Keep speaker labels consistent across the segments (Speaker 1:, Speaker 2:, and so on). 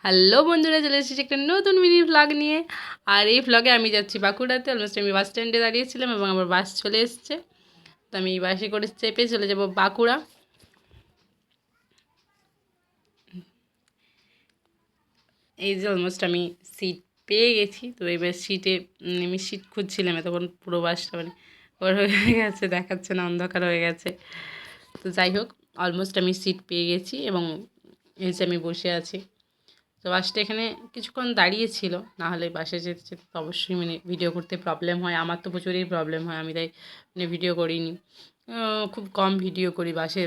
Speaker 1: Hello বন্ধুরা, চলে এসেছি একটা নতুন মিনি ভ্লগ নিয়ে। আর এই ভ্লগে আমি যাচ্ছি বাঁকুড়াতে। অলমোস্ট আমি বাস স্ট্যান্ডে দাঁড়িয়েছিলাম এবং আমার বাস চলে এসছে। তো আমি বাসে করে চেপে চলে যাব বাঁকুড়া। এই যে অলমোস্ট আমি সিট পেয়ে গেছি। তো এবার সিটে আমি সিট খুঁজছিলাম, তখন পুরো বাসটা ওর হয়ে গেছে, দেখাচ্ছে না, অন্ধকার হয়ে গেছে। তো যাই হোক, অলমোস্ট আমি সিট পেয়ে গেছি এবং এসে আমি বসে আছি। তো বাসটা এখানে কিছুক্ষণ দাঁড়িয়েছিল, না হলে বাসে যেতে যেতে তো অবশ্যই ভিডিও করতে প্রবলেম হয়। আমার তো প্রচুরই প্রবলেম হয়, আমি তাই ভিডিও করিনি। খুব কম ভিডিও করি বাসে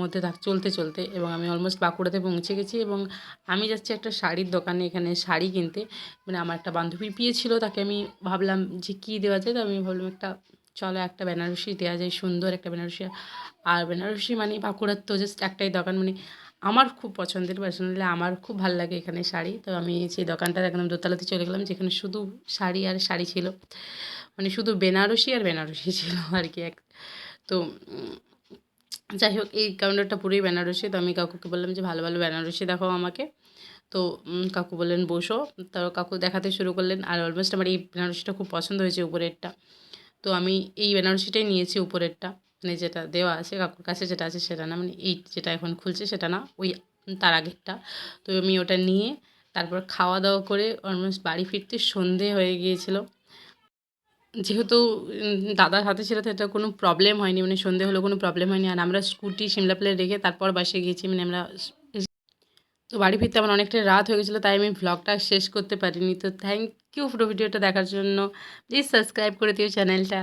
Speaker 1: মধ্যে চলতে চলতে। এবং আমি অলমোস্ট বাঁকুড়াতে পৌঁছে গেছি এবং আমি যাচ্ছি একটা শাড়ির দোকানে, এখানে শাড়ি কিনতে। আমার একটা বান্ধবীর বিয়ে ছিল, তাকে আমি ভাবলাম যে কী দেওয়া যায়। তো আমি ভাবলাম চলো একটা বেনারসি দেওয়া যায়, সুন্দর একটা বেনারসি। আর বেনারসি বাঁকুড়ার তো জাস্ট একটাই দোকান, আমার খুব পছন্দের, পার্সোনালি আমার খুব ভালো লাগে এখানে শাড়ি। তো আমি সেই দোকানটার একদম দোতলাতে চলে গেলাম, যেখানে শুধু শাড়ি আর শাড়ি ছিল, শুধু বেনারসি আর বেনারসি ছিল আর কি। তো যাই হোক, এই কাউন্টারটা পুরোই বেনারসি। তো আমি কাকুকে বললাম যে ভালো ভালো বেনারসি দেখাও আমাকে। তো কাকু বললেন বসো। তো কাকু দেখাতে শুরু করলেন। আর অলমোস্ট আমার এই বেনারসিটা খুব পছন্দ হয়েছে, উপরেরটা। তো আমি এই বেনারসিটাই নিয়েছি, উপরেরটা, যেটা দেওয়া আছে কাকুর কাছে, যেটা আছে সেটা না, এই যেটা এখন খুলছে সেটা না, ওই তার আগেরটা। তো আমি ওটা নিয়ে তারপর খাওয়া দাওয়া করে অলমোস্ট বাড়ি ফিরতে সন্ধে হয়ে গিয়েছিল। যেহেতু দাদার হাতে ছিল, তো এটা কোনো প্রবলেম হয়নি, সন্ধে হলেও কোনো প্রবলেম হয়নি। আর আমরা স্কুটি সিমলা প্লেট রেখে তারপর বাসে গিয়েছি। আমরা তো বাড়ি ফিরতে আমার অনেকটা রাত হয়ে গেছিলো, তাই আমি ভ্লগটা শেষ করতে পারিনি। তো থ্যাংক ইউ পুরো ভিডিওটা দেখার জন্য। প্লিজ সাবস্ক্রাইব করে দিও চ্যানেলটা।